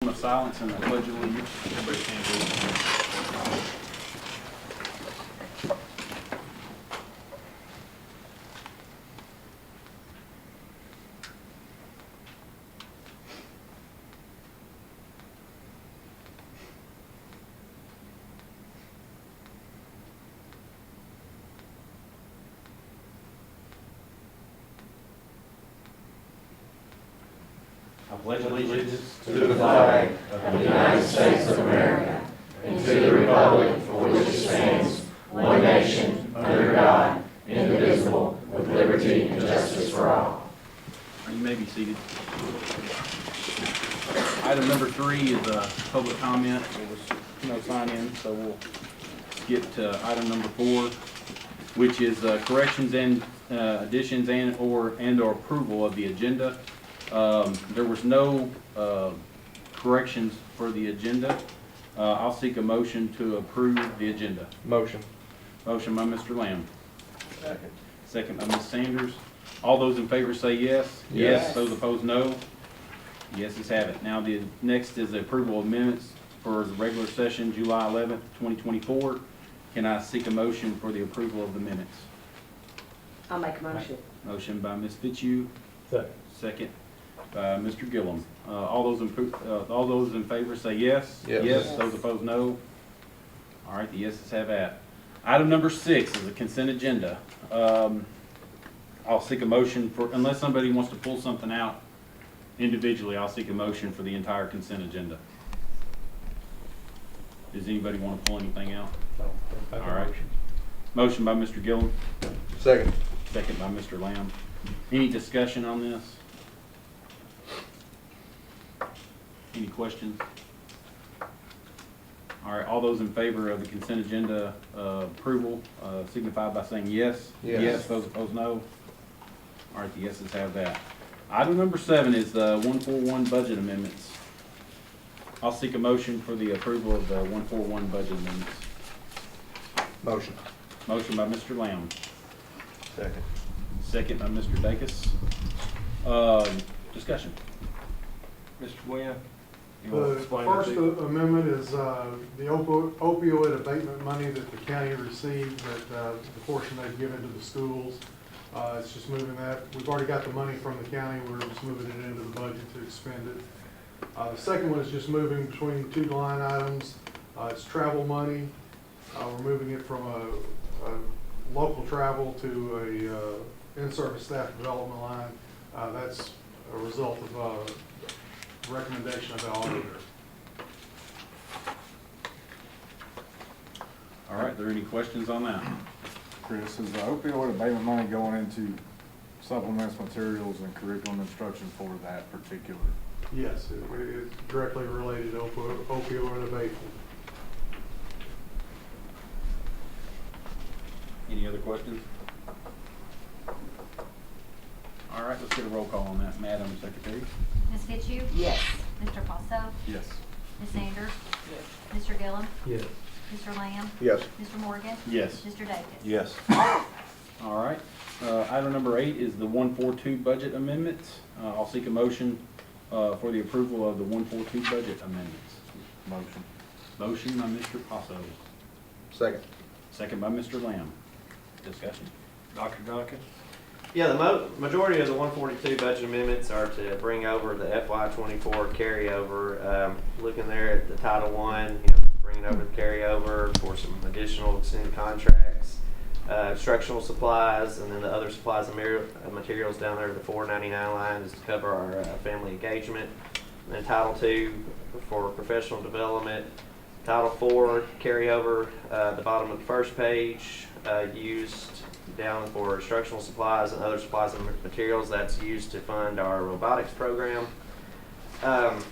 Of silence and the pledge of allegiance. Everybody stand, please. I pledge allegiance to the flag of the United States of America and to the republic for which it stands, one nation, under God, indivisible, with liberty and justice for all. You may be seated. Item number 3 is a public comment. There was no sign in, so we'll skip to item number 4, which is corrections and additions and/or approval of the agenda. There was no corrections for the agenda. I'll seek a motion to approve the agenda. Motion. Motion by Mr. Lamb. Second. Second by Ms. Sanders. All those in favor say yes. Yes. Those opposed, no. Yeses have it. Now the next is the approval of minutes for the regular session, July 11th, 2024. Can I seek a motion for the approval of the minutes? I'll make a motion. Motion by Ms. Fitzhugh. Second. Second by Mr. Gillum. All those in favor say yes. Yes. Yes. Those opposed, no. All right, the yeses have that. Item number 6 is a consent agenda. I'll seek a motion for, unless somebody wants to pull something out individually, I'll seek a motion for the entire consent agenda. Does anybody want to pull anything out? No. All right. Motion by Mr. Gillum. Second. Second by Mr. Lamb. Any discussion on this? Any questions? All right, all those in favor of the consent agenda approval signify by saying yes. Yes. Yes, those opposed, no. All right, the yeses have that. Item number 7 is the 141 budget amendments. I'll seek a motion for the approval of the 141 budget amendments. Motion. Motion by Mr. Lamb. Second. Second by Mr. Dacus. Discussion. Mr. Wynn? you want to The explain first it to- amendment is the opioid abatement money that the county received, the portion they've given to the schools. It's just moving that. We've already got the money from the county. We're just moving it into the budget to expend it. The second one is just moving between 2 line items. It's travel money. We're moving it from a local travel to a in-service staff development line. That's a result of recommendation of the auditor. All right, are there any questions on that? Chris, is the opioid abatement money going into supplements, materials, and curriculum instruction for that particular? Yes, it's directly related to opioid abatement. Any other questions? All right, let's get a roll call on that, Madam Secretary. Ms. Fitzhugh? Yes. Mr. Paso? Yes. Ms. Sanders? Mr. Gillum? Yes. Mr. Lamb? Yes. Mr. Morgan? Yes. Mr. Dacus? Yes. All right, item number 8 is the 142 budget amendments. I'll seek a motion for the approval of the 142 budget amendments. Motion. Motion by Mr. Paso, Second. second by Mr. Lamb. Discussion. Dr. Duncan? Yeah, the majority of the 142 budget amendments are to bring over the FY24 carryover. Looking there at the Title I, bringing over the carryover for some additional extended contracts, instructional supplies, and then the other supplies and materials down there, the 499 line is to cover our family engagement. And then Title II for professional development. Title IV carryover, the bottom of the first page, used down for instructional supplies and other supplies and materials. That's used to fund our robotics program. The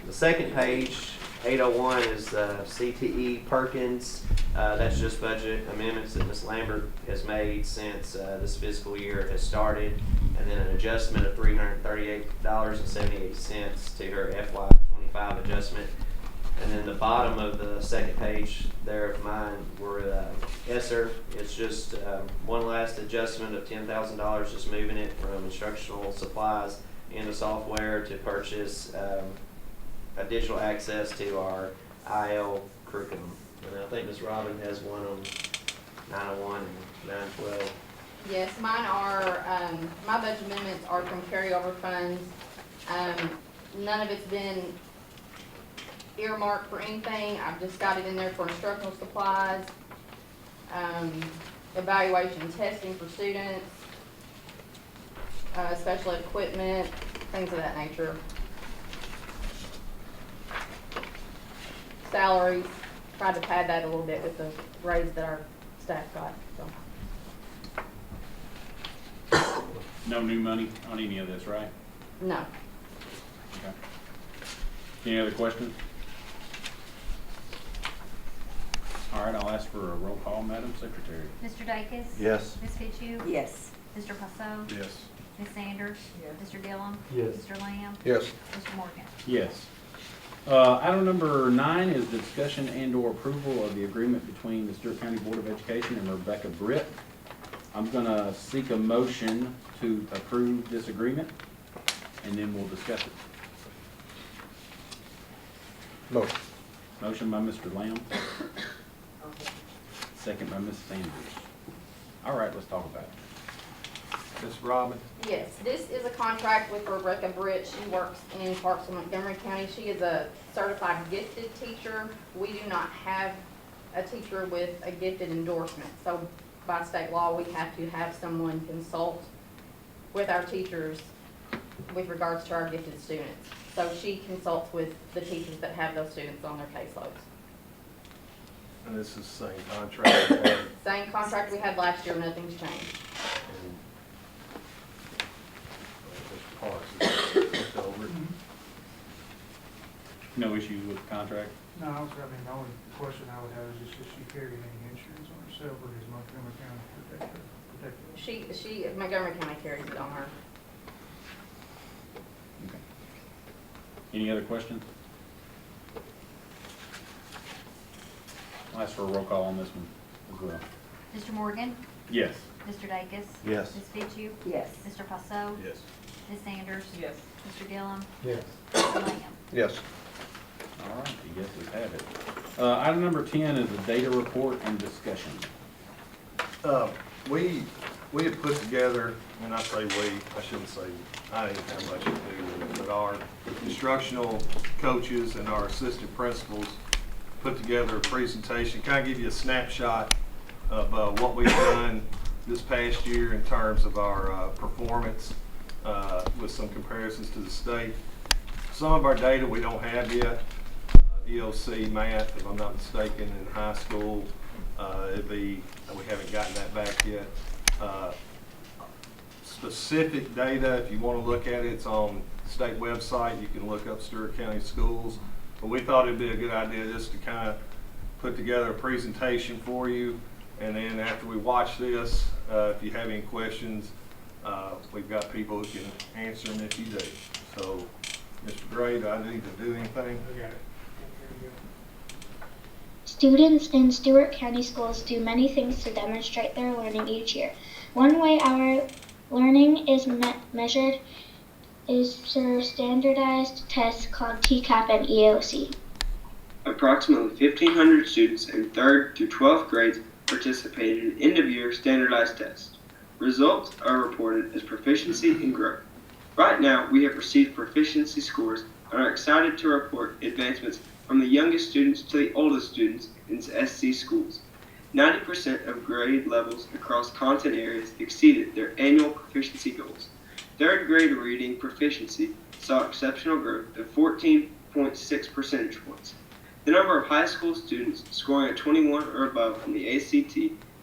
second page, 801, is CTE Perkins. That's just budget amendments that Ms. Lambert has made since this fiscal year has started, and then an adjustment of $338.78 to her FY25 adjustment. And then the bottom of the second page there of mine were ESSER. It's just one last adjustment of $10,000, just moving it from instructional supplies into software to purchase additional access to our IL curriculum. And I think Ms. Robin has one on 901 and 912. Yes, mine are, my budget amendments are from carryover funds. None of it's been earmarked for anything. I've just got it in there for instructional supplies, evaluation and testing for students, special equipment, things of that nature. Salaries, tried to pad that a little bit with the raise that our staff got, so. No new money on any of this, right? No. Okay. Any other questions? All right, I'll ask for a roll call, Madam Secretary. Mr. Dacus? Yes. Ms. Fitzhugh? Yes. Mr. Passo? Yes. Ms. Sanders? Yes. Mr. Gillum? Yes. Mr. Lamb? Yes. Mr. Morgan? Yes. Item number 9 is the discussion and/or approval of the agreement between the Stewart County Board of Education and Rebecca Britt. I'm gonna seek a motion to approve this agreement, and then we'll discuss it. Motion. Motion by Mr. Lamb, second by Ms. Sanders. All right, let's talk about it. Ms. Robin? Yes, this is a contract with Rebecca Britt. She works in Parks in Montgomery County. She is a certified gifted teacher. We do not have a teacher with a gifted endorsement. So by state law, we have to have someone consult with our teachers with regards to our gifted students. So she consults with the teachers that have those students on their caseloads. And this is the same contract we had, Same contract we had last year, nothing's changed. and Mr. Parks has looked over it. No issue with the contract? No, I mean, the only question I would have is just, does she carry any insurance on herself, or is Montgomery County protected? She, Montgomery County carries it on her. Okay. Any other questions? I'll ask for a roll call on this one as well. Mr. Morgan? Yes. Mr. Dacus? Yes. Ms. Fitzhugh? Yes. Mr. Passo? Yes. Ms. Sanders? Yes. Mr. Gillum? Yes. Mr. Lamb? Yes. All right, the yeses have it. Item number 10 is the data report and discussion. We had put together, and I say we, I shouldn't say I didn't have much to do with it, but our instructional coaches and our assistant principals put together a presentation, kind of give you a snapshot of what we've done this past year in terms of our performance with some comparisons to the state. Some of our data we don't have yet. EOC math, if I'm not mistaken, in high school, we haven't gotten that back yet. Specific data, if you want to look at it, it's on the state website. You can look up Stewart County Schools. But we thought it'd be a good idea just to kind of put together a presentation for you. And then after we watch this, if you have any questions, we've got people who can answer them if you do. So, Mr. Gray, do I need to do anything? I got it. Here Students in Stewart County Schools do many things to demonstrate their learning each year. One way our learning is measured is through standardized tests called TCAP and EOC. Approximately 1,500 students in 3rd through 12th grades participated in end-of-year standardized tests. Results are reported as proficiency and growth. Right now, we have received proficiency scores and are excited to report advancements from the youngest students to the oldest students in SC schools. 90% of grade levels across content areas exceeded their annual proficiency goals. 3rd grade reading proficiency saw exceptional growth of 14.6 percentage points. The number of high school students scoring a 21 or above on the ACT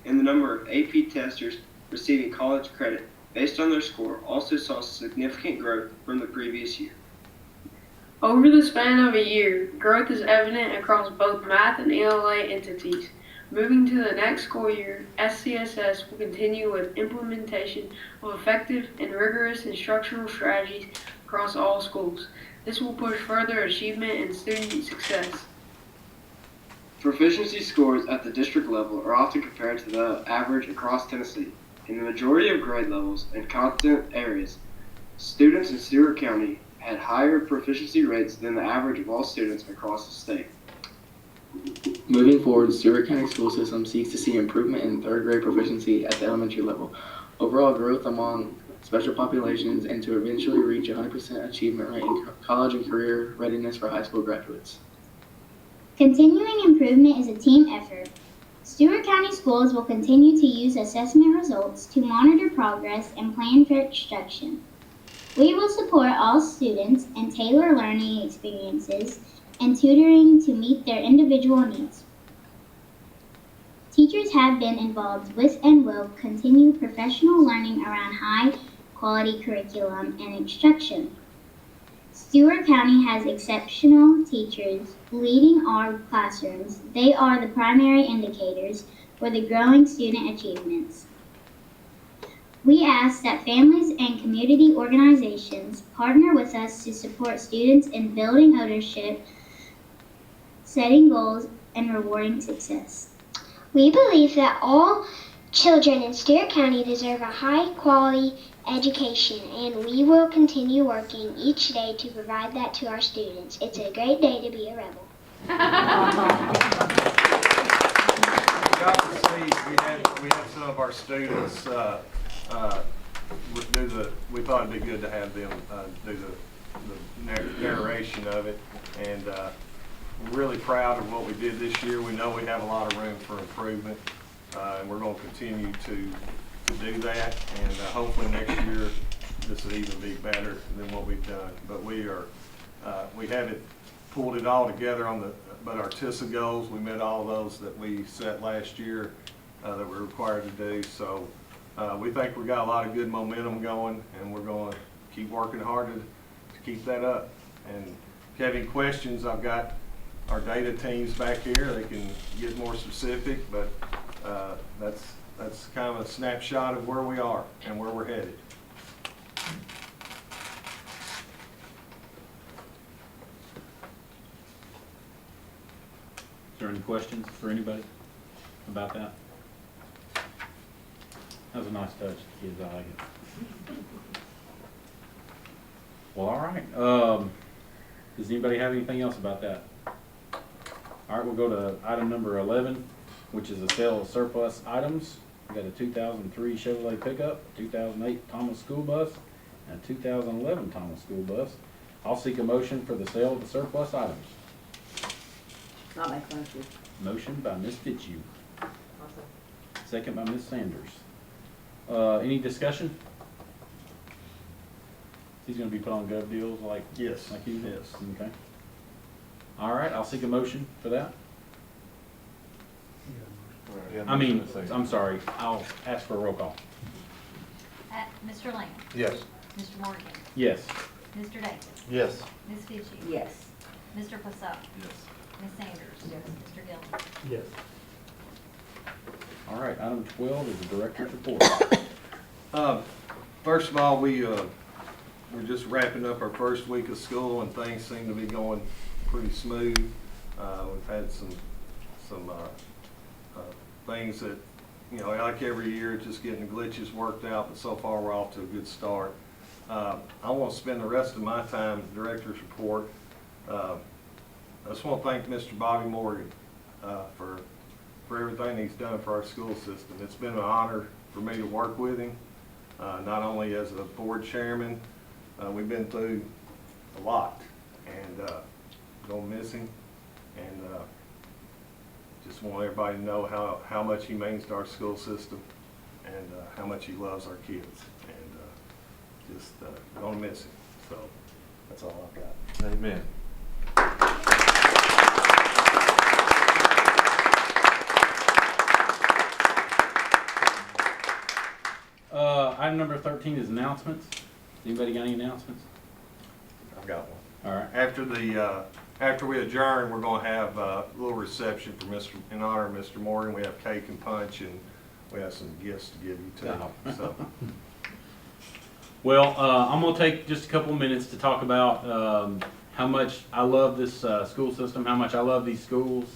and the number of AP testers receiving college credit based on their score also saw significant growth from the previous year. Over the span of a year, growth is evident across both math and ELA entities. Moving to the next school year, SCSS will continue with implementation of effective and rigorous instructional strategies across all schools. This will push further achievement and student success. Proficiency scores at the district level are often compared to the average across Tennessee. In the majority of grade levels and content areas, students in Stewart County had higher proficiency rates than the average of all students across the state. Moving forward, Stewart County School System seeks to see improvement in third grade proficiency at the elementary level, overall growth among special populations, and to eventually reach 100% achievement rate in college and career readiness for high school graduates. Continuing improvement is a team effort. Stewart County Schools will continue to use assessment results to monitor progress and plan for instruction. We will support all students and tailor learning experiences and tutoring to meet their individual needs. Teachers have been involved with and will continue professional learning around high-quality curriculum and instruction. Stewart County has exceptional teachers leading our classrooms. They are the primary indicators for the growing student achievements. We ask that families and community organizations partner with us to support students in building ownership, setting goals, and rewarding success. We believe that all children in Stewart County deserve a high-quality education, and we will continue working each day to provide that to our students. It's a great day to be a rebel. Got to see, we had some of our students we thought it'd be good to have them do the narration of it, and we're really proud of what we did this year. We know we have a lot of room for improvement, and we're going to continue to do that, and hopefully next year this will even be better than what we've done. But we haven't pulled it all together but our TISA goals, we met all those that we set last year that we're required to do. So we think we got a lot of good momentum going, and we're going to keep working hard to keep that up. And if you have any questions, I've got our data teams back here. They can get more specific, but that's kind of a snapshot of where we are and where we're headed. Is there any questions for anybody about that? That was a nice touch, kids. I like it. Well, all right. Does anybody have anything else about that? All right, we'll go to item number 11, which is the sale of surplus items. We got a 2003 Chevrolet pickup, 2008 Thomas school bus, and a 2011 Thomas school bus. I'll seek a motion for the sale of the surplus items. I'll make a motion. Motion by Ms. Fitzhugh, Awesome. second by Ms. Sanders. Any discussion? He's gonna be put on gov deals like you? Yes. Okay. All right, I'll seek a motion for that. I'm sorry, I'll ask for a roll call. Mr. Lamb? Yes. Mr. Morgan? Yes. Mr. Davis? Yes. Ms. Fitzhugh? Yes. Mr. Passaw? Yes. Ms. Sanders? Yes. Mr. Gillum? Yes. All right, item 12 is the director's report. First of all, we're just wrapping up our first week of school, and things seem to be going pretty smooth. We've had some things that, like every year, just getting the glitches worked out, but so far we're off to a good start. I want to spend the rest of my time director's report. I just want to thank Mr. Bobby Morgan for everything he's done for our school system. It's been an honor for me to work with him, not only as a board chairman. We've been through a lot, and gonna miss him, and just want everybody to know how much he means to our school system, and how much he loves our kids, and just gonna miss him. So that's all I've got. Amen. Item number 13 is announcements. Anybody got any announcements? I've got one. All right. After we adjourn, we're going to have a little reception for in honor of Mr. Morgan. We have cake and punch, and we have some gifts to give you too. Oh. So, Well, I'm going to take just a couple minutes to talk about how much I love this school system, how much I love these schools.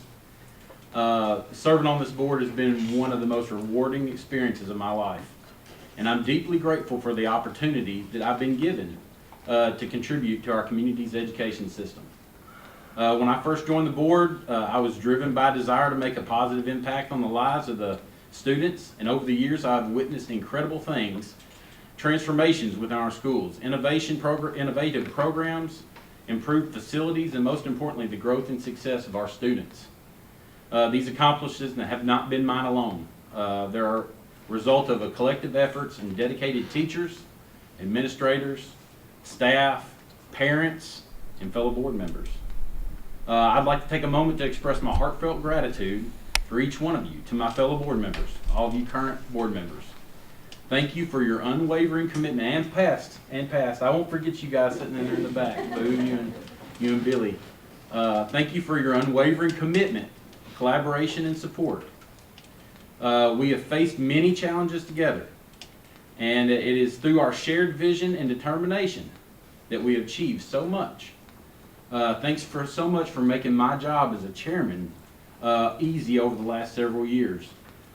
Serving on this board has been one of the most rewarding experiences of my life, and I'm deeply grateful for the opportunity that I've been given to contribute to our community's education system. When I first joined the board, I was driven by a desire to make a positive impact on the lives of the students, and over the years I've witnessed incredible things, transformations within our schools, innovative programs, improved facilities, and most importantly, the growth and success of our students. These accomplishments have not been mine alone. They're a result of a collective efforts and dedicated teachers, administrators, staff, parents, and fellow board members. I'd like to take a moment to express my heartfelt gratitude for each one of you, to my fellow board members, all of you current board members. Thank you for your unwavering commitment, and past. I won't forget you guys sitting in there in the back, Boo, you and Billy. Thank you for your unwavering commitment, collaboration, and support. We have faced many challenges together, and it is through our shared vision and determination that we have achieved so much. Thanks so much for making my job as a chairman easy over the last several years.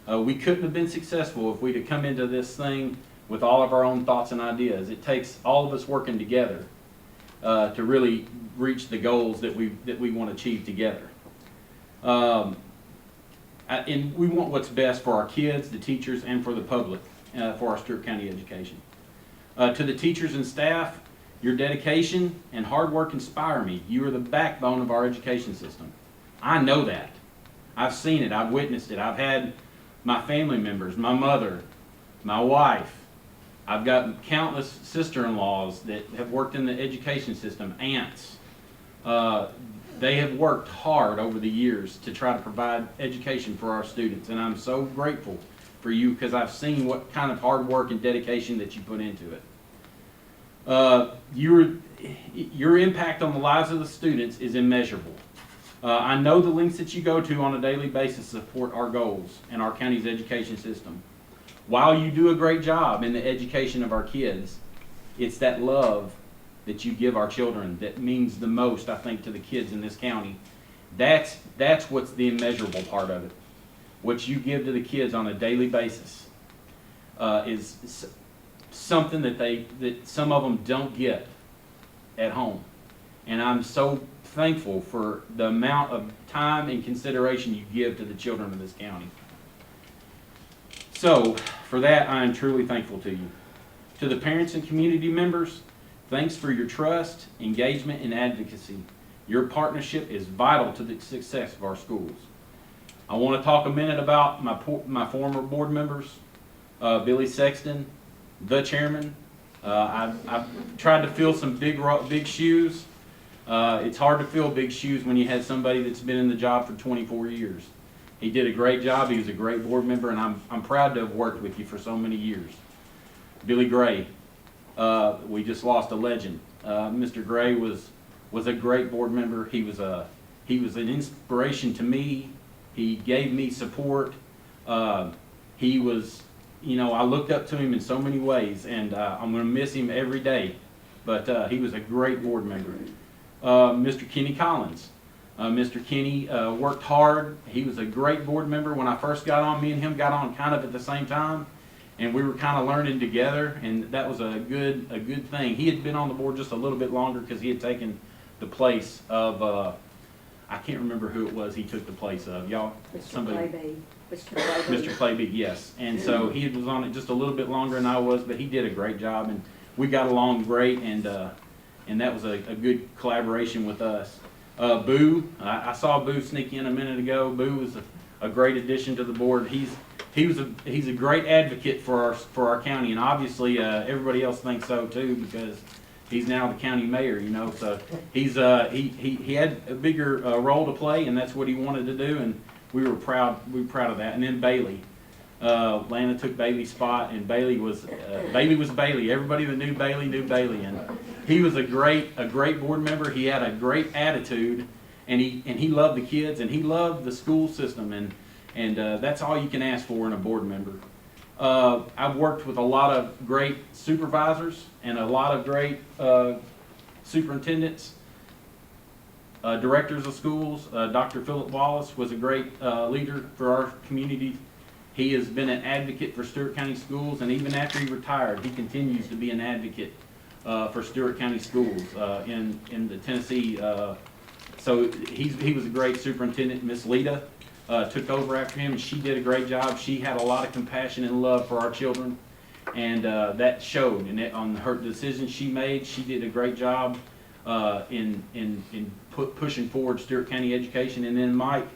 We couldn't have been successful if we'd have come into this thing with all of our own thoughts and ideas. It takes all of us working together to really reach the goals that we want to achieve together. And we want what's best for our kids, the teachers, and for the public, for our Stewart County education. To the teachers and staff, your dedication and hard work inspire me. You are the backbone of our education system. I know that. I've seen it. I've witnessed it. I've had my family members, my mother, my wife. I've got countless sister-in-laws that have worked in the education system, aunts. They have worked hard over the years to try to provide education for our students, and I'm so grateful for you because I've seen what kind of hard work and dedication that you put into it. Your impact on the lives of the students is immeasurable. I know the lengths that you go to on a daily basis to support our goals and our county's education system. While you do a great job in the education of our kids, it's that love that you give our children that means the most, I think, to the kids in this county. That's what's the immeasurable part of it. What you give to the kids on a daily basis is something that some of them don't get at home. And I'm so thankful for the amount of time and consideration you give to the children of this county. So, for that, I am truly thankful to you. To the parents and community members, thanks for your trust, engagement, and advocacy. Your partnership is vital to the success of our schools. I want to talk a minute about my former board members, Billy Sexton, the chairman. I've tried to fill some big shoes. It's hard to fill big shoes when you had somebody that's been in the job for 24 years. He did a great job. He was a great board member, and I'm proud to have worked with you for so many years. Billy Gray, we just lost a legend. Mr. Gray was a great board member. He was an inspiration to me. He gave me support. He was, I looked up to him in so many ways, and I'm going to miss him every day. But he was a great board member. Mr. Kenny Collins. Mr. Kenny worked hard. He was a great board member. When I first got on, me and him got on kind of at the same time, and we were kind of learning together, and that was a good thing. He had been on the board just a little bit longer because he had taken the place of, I can't remember who it was he took the place of. Y'all? Mr. Clayby, yes. And so he was on it just a little bit longer than I was, but he did a great job, and we got along great, and that was a good collaboration with us. Boo, I saw Boo sneak in a minute ago. Boo was a great addition to the board. He's a great advocate for our county, and obviously everybody else thinks so too because he's now the county mayor. So he had a bigger role to play, and that's what he wanted to do, and we were proud of that. And then Bailey, Lana took Bailey's spot, and Bailey was Bailey. Everybody that knew Bailey, and he was a great board member. He had a great attitude, and he loved the kids, and he loved the school system, and that's all you can ask for in a board member. I've worked with a lot of great supervisors and a lot of great superintendents, directors of schools. Dr. Philip Wallace was a great leader for our community. He has been an advocate for Stewart County Schools, and even after he retired, he continues to be an advocate for Stewart County Schools in the Tennessee. So he was a great superintendent. Miss Lita took over after him, and she did a great job. She had a lot of compassion and love for our children, and that showed. And on her decisions she made, she did a great job in pushing forward Stewart County education. And then Mike,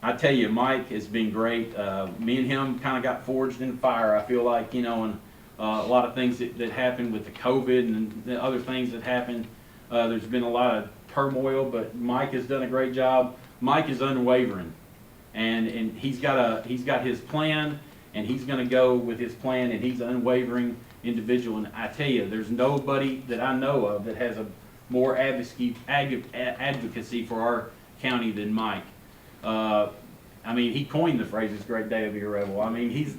I tell you, Mike has been great. Me and him kind of got forged in fire, I feel like, you know, and a lot of things that happened with the COVID and the other things that happened. There's been a lot of turmoil, but Mike has done a great job. Mike is unwavering, and he's got his plan, and he's going to go with his plan, and he's an unwavering individual. And I tell you, there's nobody that I know of that has a more advocacy for our county than Mike. I mean, he coined the phrase "It's a great day to be a rebel." I mean, he's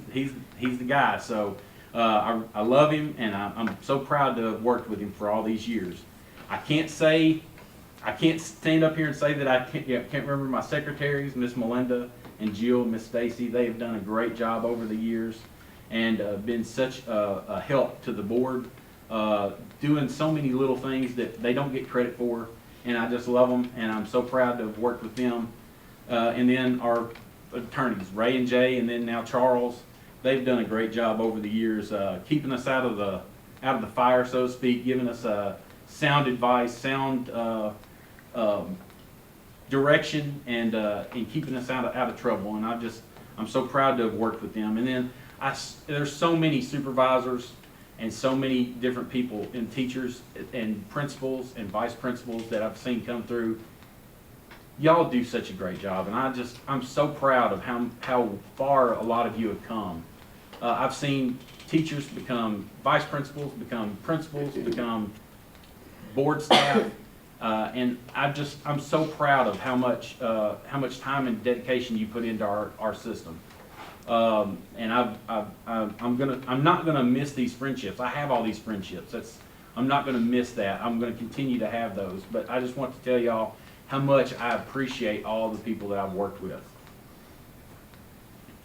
the guy. So I love him, and I'm so proud to have worked with him for all these years. I can't stand up here and say that I can't remember my secretaries, Miss Melinda and Jill, Miss Stacy. They have done a great job over the years, and been such a help to the board, doing so many little things that they don't get credit for, and I just love them, and I'm so proud to have worked with them. And then our attorneys, Ray and Jay, and then now Charles, they've done a great job over the years, keeping us out of the fire, so to speak, giving us sound advice, sound direction, and keeping us out of trouble. And I'm so proud to have worked with them. And then there's so many supervisors and so many different people and teachers and principals and vice principals that I've seen come through. Y'all do such a great job, and I'm so proud of how far a lot of you have come. I've seen teachers become vice principals, become principals, become board staff, and I'm so proud of how much time and dedication you put into our system. And I'm not gonna miss these friendships. I have all these friendships. I'm not gonna miss that. I'm gonna continue to have those. But I just want to tell y'all how much I appreciate all the people that I've worked with.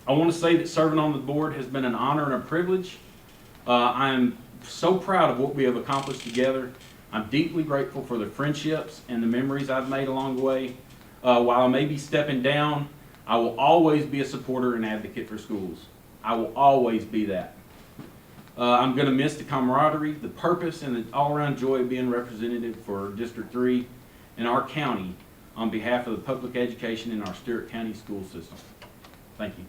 I want to say that serving on the board has been an honor and a privilege. I am so proud of what we have accomplished together. I'm deeply grateful for the friendships and the memories I've made along the way. While I may be stepping down, I will always be a supporter and advocate for schools. I will always be that. I'm going to miss the camaraderie, the purpose, and the all-around joy of being representative for District 3 and our county on behalf of the public education in our Stewart County school system. Thank you.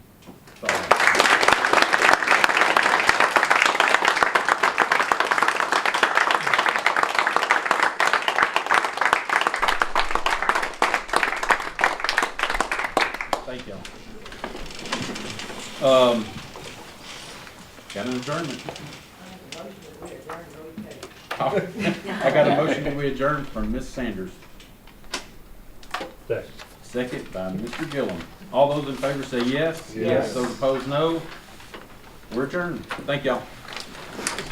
Thank y'all. Got an adjournment. I got a motion that we adjourn from Ms. Sanders. Second by Mr. Gillum. All those in favor say yes. Yes. Those opposed, no. We're adjourned. Thank y'all.